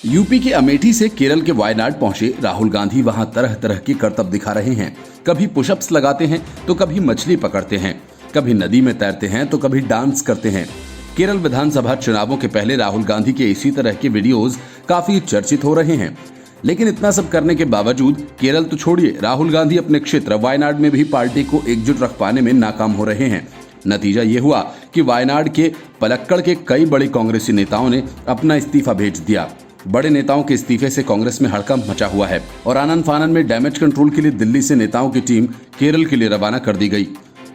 UP के अमेठी से केरल के वायनाड पहुंचे राहुल गांधी वहां तरह तरह के करतब दिखा रहे हैं। कभी पुशअप्स लगाते हैं तो कभी मछली पकड़ते हैं, कभी नदी में तैरते हैं तो कभी डांस करते हैं। केरल विधानसभा चुनावों के पहले राहुल गांधी के इसी तरह के वीडियोस काफी चर्चित हो रहे हैं। लेकिन इतना सब करने के बावजूद केरल तो छोड़िए, राहुल गांधी अपने क्षेत्र वायनाड में भी पार्टी को एकजुट रख पाने में नाकाम हो रहे हैं। नतीजा ये हुआ कि वायनाड के पलक्कड़ के कई बड़े कांग्रेसी नेताओं ने अपना इस्तीफा भेज दिया। बड़े नेताओं के इस्तीफे से कांग्रेस में हड़कंप मचा हुआ है और आनन फानन में डैमेज कंट्रोल के लिए दिल्ली से नेताओं की टीम केरल के लिए रवाना कर दी गई।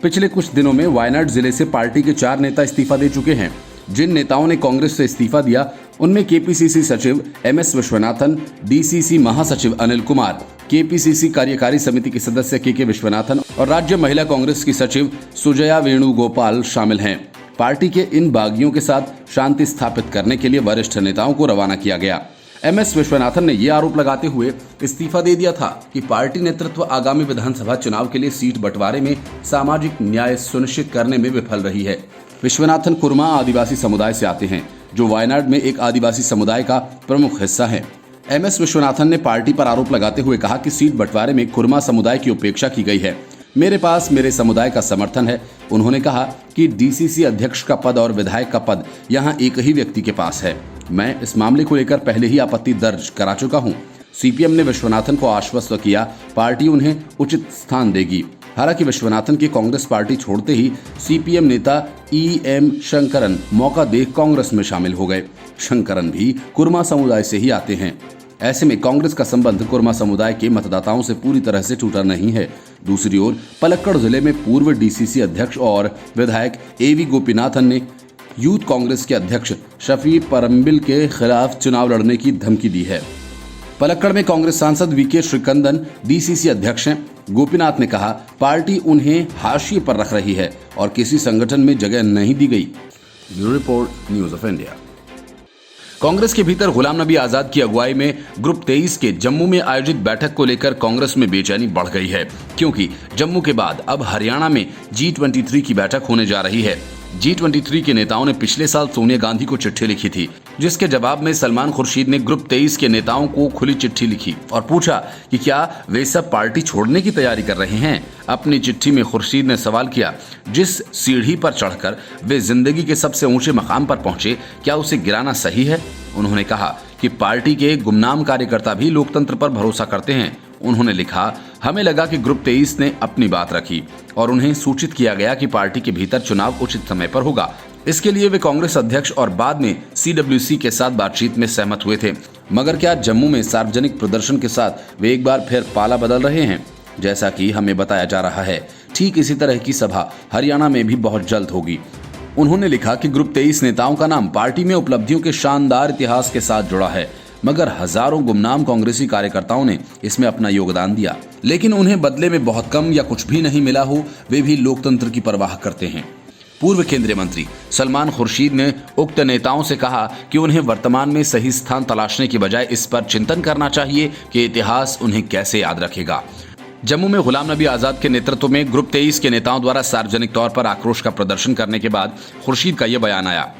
पिछले कुछ दिनों में वायनाड जिले से पार्टी के 4 नेता इस्तीफा दे चुके हैं। जिन नेताओं ने कांग्रेस से इस्तीफा दिया उनमें केपीसीसी सचिव एमएस विश्वनाथन, डीसीसी महासचिव अनिल कुमार, केपीसीसी कार्यकारी समिति के सदस्य के विश्वनाथन और राज्य महिला कांग्रेस की सचिव सुजया वेणुगोपाल शामिल हैं। पार्टी के इन बागियों के साथ शांति स्थापित करने के लिए वरिष्ठ नेताओं को रवाना किया गया। एमएस विश्वनाथन ने यह आरोप लगाते हुए इस्तीफा दे दिया था कि पार्टी नेतृत्व आगामी विधानसभा चुनाव के लिए सीट बंटवारे में सामाजिक न्याय सुनिश्चित करने में विफल रही है। विश्वनाथन कुर्मा आदिवासी समुदाय से आते हैं, जो वायनाड में एक आदिवासी समुदाय का प्रमुख हिस्सा है। एमएस विश्वनाथन ने पार्टी पर आरोप लगाते हुए कहा कि सीट बंटवारे में कुर्मा समुदाय की उपेक्षा की गई है। मेरे पास मेरे समुदाय का समर्थन है। उन्होंने कहा कि डीसीसी अध्यक्ष का पद और विधायक का पद यहां एक ही व्यक्ति के पास है। मैं इस मामले को लेकर पहले ही आपत्ति दर्ज करा चुका हूं। सीपीएम ने विश्वनाथन को आश्वस्त किया पार्टी उन्हें उचित स्थान देगी। हालांकि विश्वनाथन की कांग्रेस पार्टी छोड़ते ही सीपीएम नेता EM शंकरन मौका देख कांग्रेस में शामिल हो गए। शंकरन भी कुर्मा समुदाय से ही आते हैं। ऐसे में कांग्रेस का संबंध कुर्मा समुदाय के मतदाताओं से पूरी तरह से टूटा नहीं है। दूसरी ओर पलक्कड़ जिले में पूर्व डीसीसी अध्यक्ष और विधायक AV गोपीनाथन ने यूथ कांग्रेस के अध्यक्ष शफी परम्बिल के खिलाफ चुनाव लड़ने की धमकी दी है। पलक्कड़ में कांग्रेस सांसद VK श्रीकंदन डीसीसी अध्यक्ष हैं। गोपीनाथ ने कहा पार्टी उन्हें हाशिए पर रख रही है और किसी संगठन में जगह नहीं दी गई। Bureau report, news of India. Congress के भीतर गुलाम नबी आजाद की अगुवाई में ग्रुप 23 के जम्मू में आयोजित बैठक को लेकर कांग्रेस में बेचैनी बढ़ गई है, क्योंकि जम्मू के बाद अब हरियाणा में G23 की बैठक होने जा रही है। G23 के नेताओं ने पिछले साल सोनिया गांधी को चिट्ठी लिखी थी, जिसके जवाब में सलमान खुर्शीद ने ग्रुप 23 के नेताओं को खुली चिट्ठी लिखी और पूछा कि क्या वे सब पार्टी छोड़ने की तैयारी कर रहे हैं। अपनी चिट्ठी में खुर्शीद ने सवाल किया, जिस सीढ़ी पर चढ़कर वे जिंदगी के सबसे ऊंचे मकाम पर पहुंचे, क्या उसे गिराना सही है? उन्होंने कहा कि पार्टी के गुमनाम कार्यकर्ता भी लोकतंत्र पर भरोसा करते हैं। उन्होंने लिखा, हमें लगा कि ग्रुप 23 ने अपनी बात रखी और उन्हें सूचित किया गया कि पार्टी के भीतर चुनाव उचित समय पर होगा। इसके लिए वे कांग्रेस अध्यक्ष और बाद में CWC के साथ बातचीत में सहमत हुए थे। मगर क्या जम्मू में सार्वजनिक प्रदर्शन के साथ वे एक बार फिर पाला बदल रहे हैं? जैसा कि हमें बताया जा रहा है, ठीक इसी तरह की सभा हरियाणा में भी बहुत जल्द होगी। उन्होंने लिखा कि ग्रुप 23 नेताओं का नाम पार्टी में उपलब्धियों के शानदार इतिहास के साथ जुड़ा है, मगर हजारों गुमनाम कांग्रेसी कार्यकर्ताओं ने इसमें अपना योगदान दिया, लेकिन उन्हें बदले में बहुत कम या कुछ भी नहीं मिला हो, वे भी लोकतंत्र की परवाह करते हैं। पूर्व केंद्रीय मंत्री सलमान खुर्शीद ने उक्त नेताओं से कहा कि उन्हें वर्तमान में सही स्थान तलाशने की बजाय इस पर चिंतन करना चाहिए कि इतिहास उन्हें कैसे याद रखेगा। जम्मू में गुलाम नबी आजाद के नेतृत्व में ग्रुप 23 के नेताओं द्वारा सार्वजनिक तौर पर आक्रोश का प्रदर्शन करने के बाद खुर्शीद का यह बयान आया।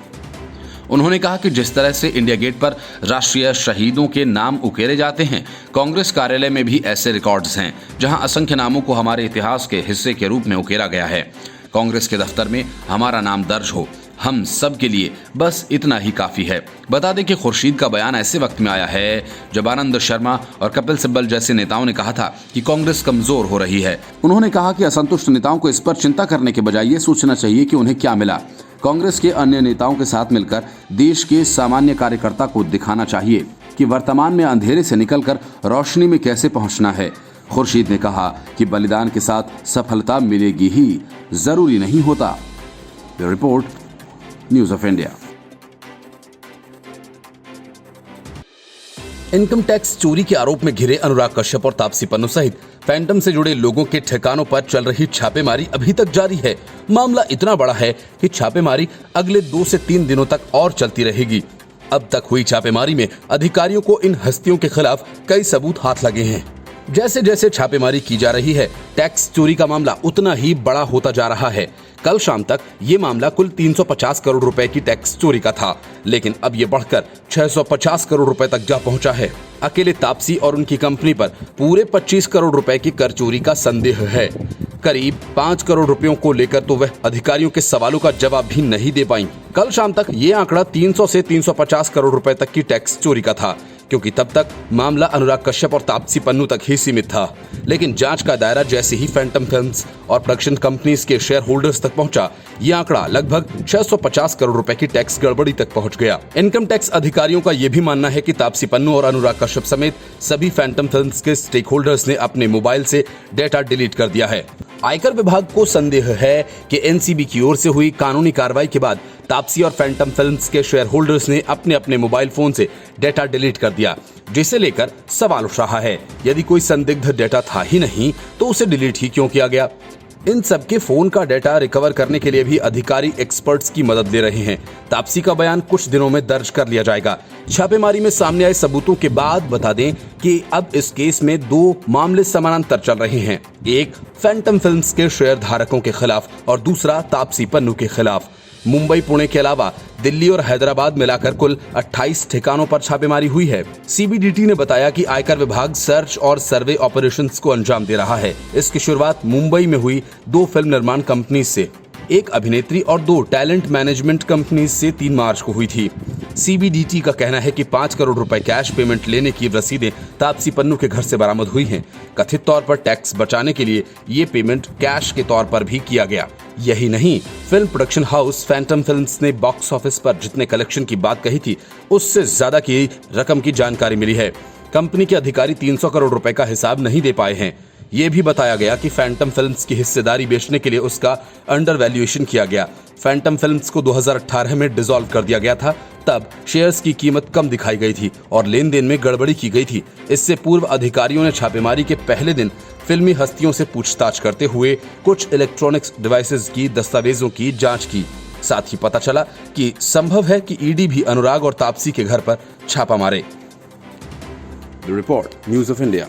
उन्होंने कहा कि जिस तरह से इंडिया गेट पर राष्ट्रीय शहीदों के नाम उकेरे जाते हैं, कांग्रेस कार्यालय में भी ऐसे रिकॉर्ड्स हैं जहां असंख्य नामों को हमारे इतिहास के हिस्से के रूप में उकेरा गया है। कांग्रेस के दफ्तर में हमारा नाम दर्ज हो, हम सब के लिए बस इतना ही काफी है। बता दें कि खुर्शीद का बयान ऐसे वक्त में आया है जब आनंद शर्मा और कपिल सिब्बल जैसे नेताओं ने कहा था कि कांग्रेस कमजोर हो रही है। उन्होंने कहा कि असंतुष्ट नेताओं को इस पर चिंता करने के बजाय ये सोचना चाहिए कि उन्हें क्या मिला। कांग्रेस के अन्य नेताओं के साथ मिलकर देश के सामान्य कार्यकर्ता को दिखाना चाहिए कि वर्तमान में अंधेरे से निकलकर रोशनी में कैसे पहुंचना है। खुर्शीद ने कहा कि बलिदान के साथ सफलता मिलेगी ही, जरूरी नहीं होता। Report, news of India. Income tax चोरी के आरोप में घिरे अनुराग कश्यप और तापसी पन्नू सहित फैंटम से जुड़े लोगों के ठिकानों पर चल रही छापेमारी अभी तक जारी है। मामला इतना बड़ा है कि छापेमारी अगले 2 से 3 दिनों तक और चलती रहेगी। अब तक हुई छापेमारी में अधिकारियों को इन हस्तियों के खिलाफ कई सबूत हाथ लगे हैं। जैसे जैसे छापेमारी की जा रही है, टैक्स चोरी का मामला उतना ही बड़ा होता जा रहा है। कल शाम तक ये मामला कुल 350 करोड़ रुपए की टैक्स चोरी का था, लेकिन अब ये बढ़कर 650 करोड़ रुपए तक जा पहुंचा है। अकेले तापसी और उनकी कंपनी पर पूरे 25 करोड़ रुपए की कर चोरी का संदेह है। करीब 5 करोड़ रुपयों को लेकर तो वह अधिकारियों के सवालों का जवाब भी नहीं दे पाई। कल शाम तक ये आंकड़ा 300 से 350 करोड़ रुपए तक की टैक्स चोरी का था, क्योंकि तब तक मामला अनुराग कश्यप और तापसी पन्नू तक ही सीमित था। लेकिन जांच का दायरा जैसे ही फैंटम फिल्म्स और प्रोडक्शन कंपनीज के शेयर होल्डर्स तक पहुंचा, ये आंकड़ा लगभग 650 करोड़ रुपए की टैक्स गड़बड़ी तक पहुंच गया। इनकम टैक्स अधिकारियों का यह भी मानना है कि तापसी पन्नू और अनुराग कश्यप समेत सभी फैंटम फिल्म्स के स्टेक होल्डर्स ने अपने मोबाइल से डेटा डिलीट कर दिया है। आयकर विभाग को संदेह है कि एनसीबी की ओर से हुई कानूनी कार्रवाई के बाद तापसी और फैंटम फिल्म्स के शेयर होल्डर्स ने अपने अपने मोबाइल फोन से डेटा डिलीट कर दिया, जिसे लेकर सवाल उठ रहा है, यदि कोई संदिग्ध डेटा था ही नहीं तो उसे डिलीट ही क्यों किया गया। इन सबके फोन का डेटा रिकवर करने के लिए भी अधिकारी एक्सपर्ट्स की मदद ले रहे हैं। तापसी का बयान कुछ दिनों में दर्ज कर लिया जाएगा। छापेमारी में सामने आए सबूतों के बाद बता दें कि अब इस केस में 2 मामले समानांतर चल रहे हैं, एक फैंटम फिल्म्स के शेयर धारकों के खिलाफ और दूसरा तापसी पन्नू के खिलाफ। मुंबई, पुणे के अलावा दिल्ली और हैदराबाद मिलाकर कुल 28 ठिकानों पर छापेमारी हुई है। सीबीडीटी ने बताया कि आयकर विभाग सर्च और सर्वे ऑपरेशंस को अंजाम दे रहा है। इसकी शुरुआत मुंबई में हुई 2 फिल्म निर्माण कंपनी से, एक अभिनेत्री और 2 टैलेंट मैनेजमेंट कंपनी से 3 मार्च को हुई थी। सीबीडीटी का कहना है कि 5 करोड़ रुपए कैश पेमेंट लेने की रसीदें तापसी पन्नू के घर से बरामद हुई हैं। कथित तौर पर टैक्स बचाने के लिए ये पेमेंट कैश के तौर पर भी किया गया। यही नहीं, film production house Phantom films ने बॉक्स ऑफिस पर जितने कलेक्शन की बात कही थी, उससे ज्यादा की रकम की जानकारी मिली है। कंपनी के अधिकारी 300 करोड़ रुपए का हिसाब नहीं दे पाए हैं। ये भी बताया गया कि फैंटम फिल्म्स की हिस्सेदारी बेचने के लिए उसका अंडर वैल्यूएशन किया गया। फैंटम फिल्म्स को 2018 में डिसॉल्व कर दिया गया था। तब शेयर्स की कीमत कम दिखाई गई थी और लेन देन में गड़बड़ी की गई थी। इससे पूर्व अधिकारियों ने छापेमारी के पहले दिन फिल्मी हस्तियों से पूछताछ करते हुए कुछ इलेक्ट्रॉनिक्स डिवाइसेस की दस्तावेजों की जांच की। साथ ही पता चला कि संभव है कि ईडी भी अनुराग और तापसी के घर पर छापा मारे। Report, news of India.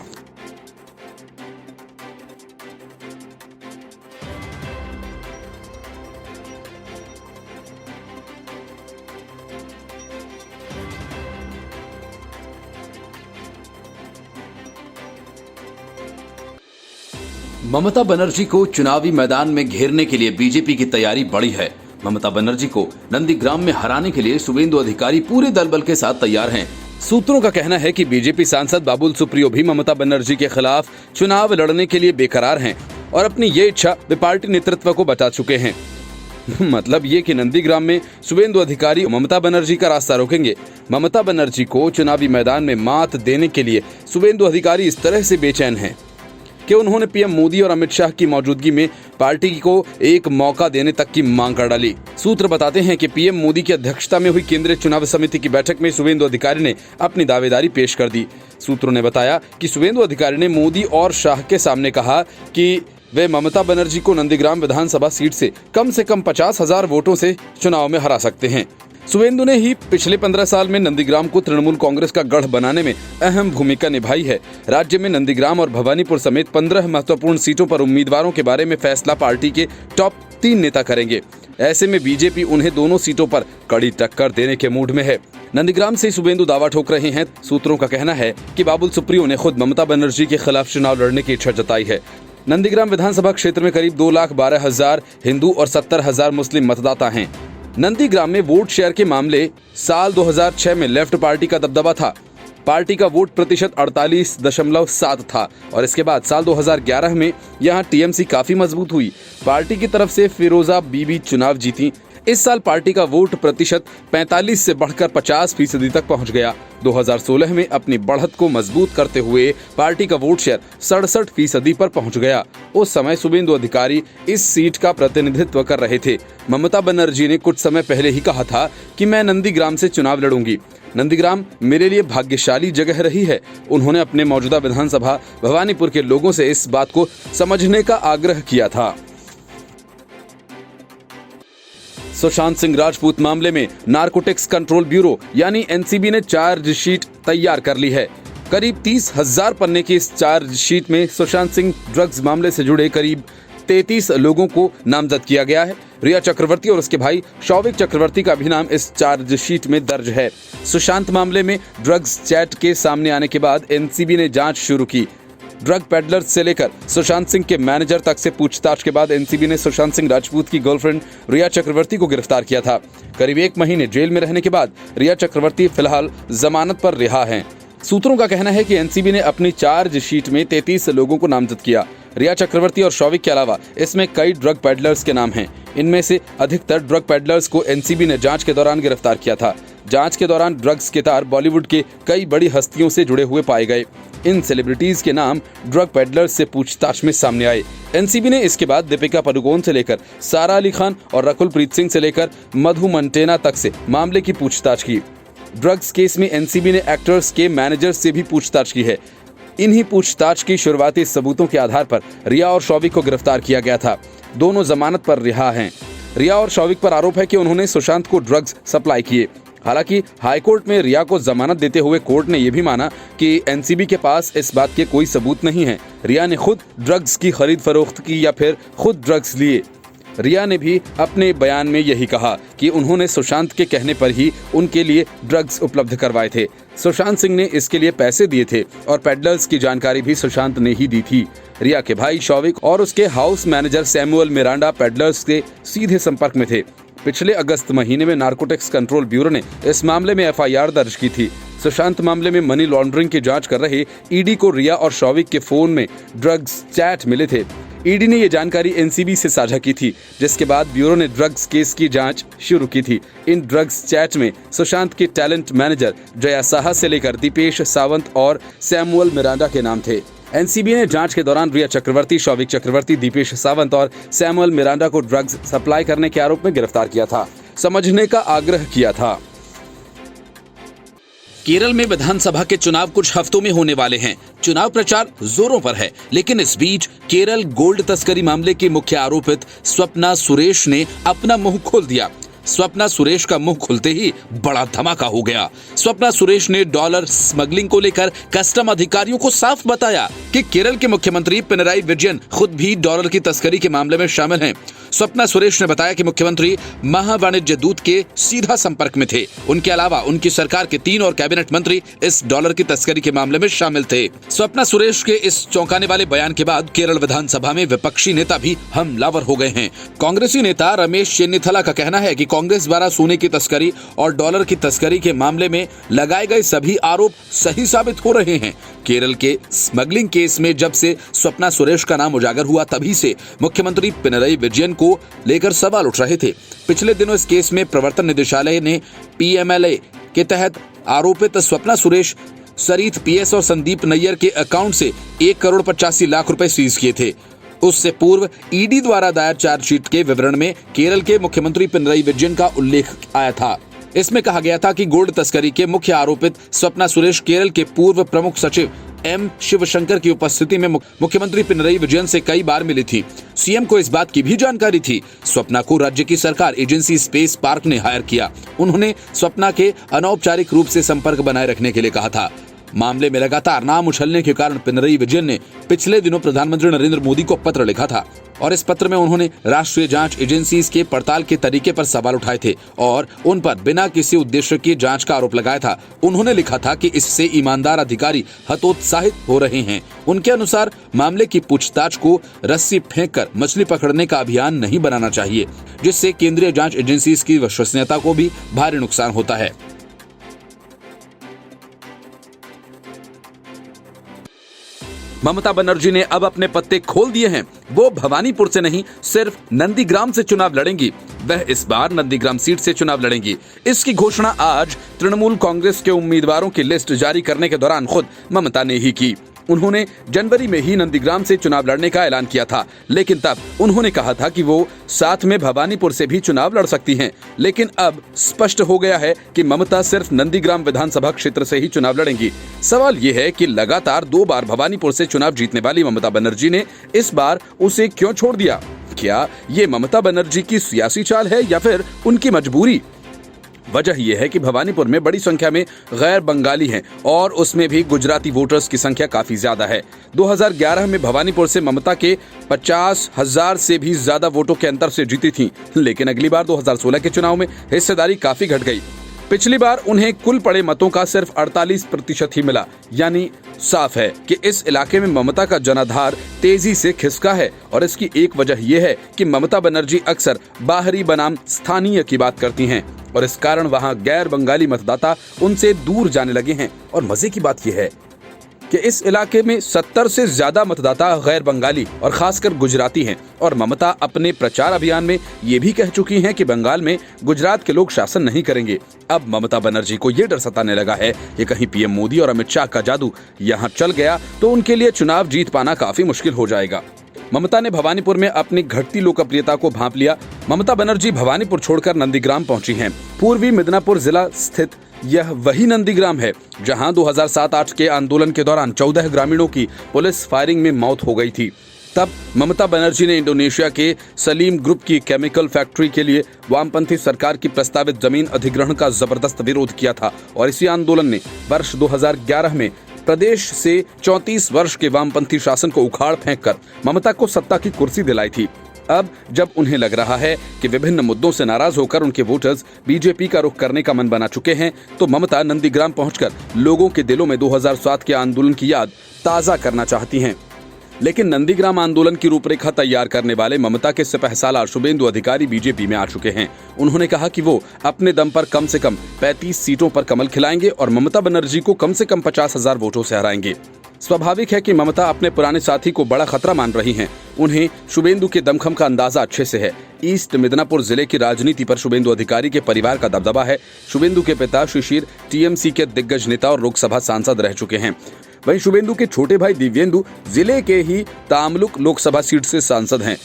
Mamata Banerjee को चुनावी मैदान में घेरने के लिए बीजेपी की तैयारी बढ़ी है। ममता बनर्जी को नंदीग्राम में हराने के लिए शुभेंदु अधिकारी पूरे दलबल के साथ तैयार हैं। सूत्रों का कहना है कि बीजेपी सांसद बाबुल सुप्रियो भी ममता बनर्जी के खिलाफ चुनाव लड़ने के लिए बेकरार हैं और अपनी ये इच्छा वे पार्टी नेतृत्व को बता चुके हैं। मतलब ये कि नंदीग्राम में शुभेंदु अधिकारी ममता बनर्जी का रास्ता रोकेंगे। ममता बनर्जी को चुनावी मैदान में मात देने के लिए शुभेंदु अधिकारी इस तरह से बेचैन हैं कि उन्होंने पीएम मोदी और अमित शाह की मौजूदगी में पार्टी को एक मौका देने तक की मांग कर डाली। सूत्र बताते हैं कि पीएम मोदी की अध्यक्षता में हुई केंद्रीय चुनाव समिति की बैठक में शुभेंदु अधिकारी ने अपनी दावेदारी पेश कर दी। सूत्रों ने बताया कि शुभेंदु अधिकारी ने मोदी और शाह के सामने कहा कि वे ममता बनर्जी को नंदीग्राम विधानसभा सीट से कम 50,000 वोटों से चुनाव में हरा सकते हैं। शुभेंदु ने ही पिछले 15 साल में नंदीग्राम को तृणमूल कांग्रेस का गढ़ बनाने में अहम भूमिका निभाई है। राज्य में नंदीग्राम और भवानीपुर समेत 15 महत्वपूर्ण सीटों पर उम्मीदवारों के बारे में फैसला पार्टी के टॉप 3 नेता करेंगे। ऐसे में बीजेपी उन्हें दोनों सीटों पर कड़ी टक्कर देने के मूड में है। नंदीग्राम से शुभेंदु दावा ठोक रहे हैं। सूत्रों का कहना है कि बाबुल सुप्रियो ने खुद ममता बनर्जी के खिलाफ चुनाव लड़ने की इच्छा जताई है। नंदीग्राम विधानसभा क्षेत्र में करीब 2,12,000 हिंदू और 70,000 मुस्लिम मतदाता हैं। नंदीग्राम में वोट शेयर के मामले साल 2006 में लेफ्ट पार्टी का दबदबा था। पार्टी का वोट प्रतिशत 48.7 था और इसके बाद साल 2011 में यहां टीएमसी काफी मजबूत हुई। पार्टी की तरफ से फिरोजा बीबी चुनाव जीती। इस साल पार्टी का वोट प्रतिशत 45 से बढ़कर 50% तक पहुंच गया। 2016 में अपनी बढ़त को मजबूत करते हुए पार्टी का वोट शेयर 67% पर पहुंच गया। उस समय शुभेंदु अधिकारी इस सीट का प्रतिनिधित्व कर रहे थे। ममता बनर्जी ने कुछ समय पहले ही कहा था कि मैं नंदीग्राम से चुनाव लड़ूंगी। नंदीग्राम मेरे लिए भाग्यशाली जगह रही है। उन्होंने अपने मौजूदा विधानसभा भवानीपुर के लोगों से इस बात को समझने का आग्रह किया था। सुशांत सिंह राजपूत मामले में नारकोटिक्स कंट्रोल ब्यूरो यानी एनसीबी ने चार्जशीट तैयार कर ली है। करीब 30,000 पन्ने की इस चार्जशीट में सुशांत सिंह ड्रग्स मामले से जुड़े करीब 33 लोगों को नामजद किया गया है। रिया चक्रवर्ती और उसके भाई शौविक चक्रवर्ती का भी नाम इस चार्जशीट में दर्ज है। सुशांत मामले में ड्रग्स चैट के सामने आने के बाद एनसीबी ने जांच शुरू की। ड्रग पेडलर्स से लेकर सुशांत सिंह के मैनेजर तक से पूछताछ के बाद एनसीबी ने सुशांत सिंह राजपूत की गर्लफ्रेंड रिया चक्रवर्ती को गिरफ्तार किया था। करीब 1 महीने जेल में रहने के बाद रिया चक्रवर्ती फिलहाल जमानत पर रिहा हैं। सूत्रों का कहना है कि एनसीबी ने अपनी चार्जशीट में 33 लोगों को नामजद किया। रिया चक्रवर्ती और शौविक के अलावा इसमें कई ड्रग पेडलर्स के नाम हैं। इनमें से अधिकतर ड्रग पेडलर्स को एनसीबी ने जांच के दौरान गिरफ्तार किया था। जांच के दौरान ड्रग्स के तार बॉलीवुड के कई बड़ी हस्तियों से जुड़े हुए पाए गए। इन सेलिब्रिटीज के नाम ड्रग पेडलर्स से पूछताछ में सामने आए। एनसीबी ने इसके बाद दीपिका पादुकोण से लेकर सारा अली खान और रकुल प्रीत सिंह से लेकर मधु मंटेना तक से मामले की पूछताछ की। ड्रग्स केस में एनसीबी ने एक्टर्स के मैनेजर से भी पूछताछ की है। इन्हीं पूछताछ की शुरुआती सबूतों के आधार पर रिया और शौविक को गिरफ्तार किया गया था। दोनों जमानत पर रिहा हैं। रिया और शौविक पर आरोप है कि उन्होंने सुशांत को ड्रग्स सप्लाई किए। हालांकि हाईकोर्ट में रिया को जमानत देते हुए कोर्ट ने यह भी माना कि एनसीबी के पास इस बात के कोई सबूत नहीं है। रिया ने खुद ड्रग्स की खरीद फरोख्त की या फिर खुद ड्रग्स लिए। रिया ने भी अपने बयान में यही कहा कि उन्होंने सुशांत के कहने पर ही उनके लिए ड्रग्स उपलब्ध करवाए थे। सुशांत सिंह ने इसके लिए पैसे दिए थे और पेडलर्स की जानकारी भी सुशांत ने ही दी थी। रिया के भाई शौविक और उसके house manager Samuel Miranda peddlers के सीधे संपर्क में थे। पिछले अगस्त महीने में नारकोटिक्स कंट्रोल ब्यूरो ने इस मामले में एफआईआर दर्ज की थी। सुशांत मामले में मनी लॉन्ड्रिंग की जांच कर रहे ईडी को रिया और शौविक के फोन में ड्रग्स चैट मिले थे। ईडी ने ये जानकारी एनसीबी से साझा की थी, जिसके बाद ब्यूरो ने ड्रग्स केस की जांच शुरू की थी। इन ड्रग्स चैट में सुशांत के टैलेंट मैनेजर जया साहा से लेकर दीपेश सावंत और सैमुअल मिरांडा के नाम थे। एनसीबी ने जांच के दौरान रिया चक्रवर्ती, शौविक चक्रवर्ती, दीपेश सावंत और सैमुअल मिरांडा को ड्रग्स सप्लाई करने के आरोप में गिरफ्तार किया था। समझने का आग्रह किया था। केरल में विधानसभा के चुनाव कुछ हफ्तों में होने वाले हैं। चुनाव प्रचार जोरों पर है, लेकिन इस बीच केरल गोल्ड तस्करी मामले की मुख्य आरोपित स्वप्ना सुरेश ने अपना मुंह खोल दिया। स्वप्ना सुरेश का मुंह खुलते ही बड़ा धमाका हो गया। स्वप्ना सुरेश ने डॉलर स्मगलिंग को लेकर कस्टम अधिकारियों को साफ बताया कि केरल के मुख्यमंत्री पिनराई विजयन खुद भी डॉलर की तस्करी के मामले में शामिल हैं। स्वप्ना सुरेश ने बताया कि मुख्यमंत्री महावाणिज्य दूत के सीधा संपर्क में थे। उनके अलावा उनकी सरकार के 3 और कैबिनेट मंत्री इस डॉलर की तस्करी के मामले में शामिल थे। स्वप्ना सुरेश के इस चौंकाने वाले बयान के बाद केरल विधानसभा में विपक्षी नेता भी हमलावर हो गए हैं। कांग्रेसी नेता रमेश चेन्निथला का कहना है कि कांग्रेस द्वारा सोने की तस्करी और डॉलर की तस्करी के मामले में लगाए गए सभी आरोप सही साबित हो रहे हैं। केरल के स्मगलिंग केस में जब से स्वप्ना सुरेश का नाम उजागर हुआ, तभी से मुख्यमंत्री पिनराई विजयन को लेकर सवाल उठ रहे थे। पिछले दिनों इस केस में प्रवर्तन निदेशालय ने पीएमएलए के तहत आरोपित स्वप्ना सुरेश, सरित पीएस और संदीप नैयर के अकाउंट से 1,85,00,000 रुपए सीज किए थे। उससे पूर्व ईडी द्वारा दायर चार्जशीट के विवरण में केरल के मुख्यमंत्री पिनराई विजयन का उल्लेख आया था। इसमें कहा गया था कि गोल्ड तस्करी के मुख्य आरोपित स्वप्ना सुरेश केरल के पूर्व प्रमुख सचिव एम शिवशंकर की उपस्थिति में मुख्यमंत्री पिनराई विजयन से कई बार मिली थी। सीएम को इस बात की भी जानकारी थी। स्वप्ना को राज्य की सरकार एजेंसी स्पेस पार्क ने हायर किया। उन्होंने स्वप्ना के अनौपचारिक रूप से संपर्क बनाए रखने के लिए कहा था। मामले में लगातार नाम उछलने के कारण पिनराई विजयन ने पिछले दिनों प्रधानमंत्री नरेंद्र मोदी को पत्र लिखा था और इस पत्र में उन्होंने राष्ट्रीय जांच एजेंसीज के पड़ताल के तरीके पर सवाल उठाए थे और उन पर बिना किसी उद्देश्य की जांच का आरोप लगाया था। उन्होंने लिखा था कि इससे ईमानदार अधिकारी हतोत्साहित हो रहे हैं। उनके अनुसार मामले की पूछताछ को रस्सी फेंककर मछली पकड़ने का अभियान नहीं बनाना चाहिए, जिससे केंद्रीय जांच एजेंसीज की विश्वसनीयता को भी भारी नुकसान होता है। ममता बनर्जी ने अब अपने पत्ते खोल दिए हैं। वो भवानीपुर से नहीं, सिर्फ नंदीग्राम से चुनाव लड़ेंगी। वह इस बार नंदीग्राम सीट से चुनाव लड़ेंगी। इसकी घोषणा आज तृणमूल कांग्रेस के उम्मीदवारों की लिस्ट जारी करने के दौरान खुद ममता ने ही की। उन्होंने जनवरी में ही नंदीग्राम से चुनाव लड़ने का ऐलान किया था, लेकिन तब उन्होंने कहा था कि वो साथ में भवानीपुर से भी चुनाव लड़ सकती हैं। लेकिन अब स्पष्ट हो गया है कि ममता सिर्फ नंदीग्राम विधानसभा क्षेत्र से ही चुनाव लड़ेंगी। सवाल ये है कि लगातार 2 बार भवानीपुर से चुनाव जीतने वाली ममता बनर्जी ने इस बार उसे क्यों छोड़ दिया? क्या ये ममता बनर्जी की सियासी चाल है या फिर उनकी मजबूरी? वजह यह है कि भवानीपुर में बड़ी संख्या में गैर बंगाली हैं और उसमें भी गुजराती वोटर्स की संख्या काफी ज्यादा है। 2011 में भवानीपुर से ममता के 50,000 से भी ज्यादा वोटों के अंतर से जीती थीं, लेकिन अगली बार 2016 के चुनाव में हिस्सेदारी काफी घट गई। पिछली बार उन्हें कुल पड़े मतों का सिर्फ 48% ही मिला। यानी साफ है कि इस इलाके में ममता का जनाधार तेजी से खिसका है और इसकी एक वजह यह है कि ममता बनर्जी अक्सर बाहरी बनाम स्थानीय की बात करती हैं और इस कारण वहां गैर बंगाली मतदाता उनसे दूर जाने लगे हैं। और मजे की बात यह है कि इस इलाके में 70 से ज्यादा मतदाता गैर बंगाली और खासकर गुजराती हैं और ममता अपने प्रचार अभियान में ये भी कह चुकी हैं कि बंगाल में गुजरात के लोग शासन नहीं करेंगे। अब ममता बनर्जी को ये डर सताने लगा है कि कहीं पीएम मोदी और अमित शाह का जादू यहाँ चल गया तो उनके लिए चुनाव जीत पाना काफी मुश्किल हो जाएगा। ममता ने भवानीपुर में अपनी घटती लोकप्रियता को भांप लिया। ममता बनर्जी भवानीपुर छोड़कर नंदीग्राम पहुंची हैं। पूर्वी मिदनापुर जिला स्थित यह वही नंदीग्राम है जहां 2007-8 के आंदोलन के दौरान 14 ग्रामीणों की पुलिस फायरिंग में मौत हो गई थी। तब ममता बनर्जी ने इंडोनेशिया के सलीम ग्रुप की केमिकल फैक्ट्री के लिए वामपंथी सरकार की प्रस्तावित जमीन अधिग्रहण का जबरदस्त विरोध किया था और इसी आंदोलन ने वर्ष 2011 में प्रदेश से 34 वर्ष के वामपंथी शासन को उखाड़ फेंककर ममता को सत्ता की कुर्सी दिलाई थी। अब जब उन्हें लग रहा है कि विभिन्न मुद्दों से नाराज होकर उनके वोटर्स बीजेपी का रुख करने का मन बना चुके हैं, तो ममता नंदीग्राम पहुंचकर लोगों के दिलों में 2007 के आंदोलन की याद ताजा करना चाहती हैं। लेकिन नंदीग्राम आंदोलन की रूपरेखा तैयार करने वाले ममता के सिपहसालार शुभेंदु अधिकारी बीजेपी में आ चुके हैं। उन्होंने कहा कि वो अपने दम पर कम से कम 35 सीटों पर कमल खिलाएंगे और ममता बनर्जी को कम से कम 50,000 वोटों से हराएंगे। स्वाभाविक है कि ममता अपने पुराने साथी को बड़ा खतरा मान रही हैं। उन्हें शुभेंदु के दमखम का अंदाजा अच्छे से है। ईस्ट मिदनापुर जिले की राजनीति पर शुभेंदु अधिकारी के परिवार का दबदबा है। शुभेंदु के पिता शिशिर टीएमसी के दिग्गज नेता और लोकसभा सांसद रह चुके हैं। वहीं शुभेंदु के छोटे भाई दिव्येंदु जिले के ही तामलुक लोकसभा सीट से सांसद हैं।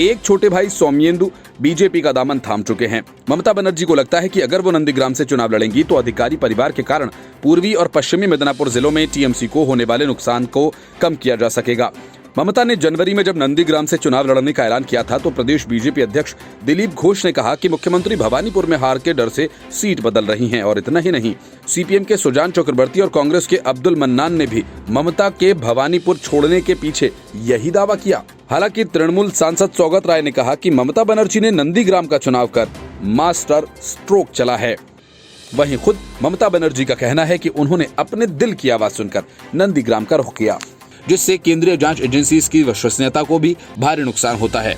एक छोटे भाई सौम्येंदु बीजेपी का दामन थाम चुके हैं। ममता बनर्जी को लगता है कि अगर वो नंदीग्राम से चुनाव लड़ेंगी तो अधिकारी परिवार के कारण पूर्वी और पश्चिमी मिदनापुर जिलों में टीएमसी को होने वाले नुकसान को कम किया जा सकेगा। ममता ने जनवरी में जब नंदीग्राम से चुनाव लड़ने का ऐलान किया था तो प्रदेश बीजेपी अध्यक्ष दिलीप घोष ने कहा कि मुख्यमंत्री भवानीपुर में हार के डर से सीट बदल रही हैं। और इतना ही नहीं, सीपीएम के सुजान चक्रवर्ती और कांग्रेस के अब्दुल मन्नान ने भी ममता के भवानीपुर छोड़ने के पीछे यही दावा किया। हालांकि तृणमूल सांसद सौगत राय ने कहा कि ममता बनर्जी ने नंदीग्राम का चुनाव कर मास्टर स्ट्रोक चला है। वहीं खुद ममता बनर्जी का कहना है कि उन्होंने अपने दिल की आवाज सुनकर नंदीग्राम का रुख किया, जिससे केंद्रीय जांच एजेंसी की विश्वसनीयता को भी भारी नुकसान होता है।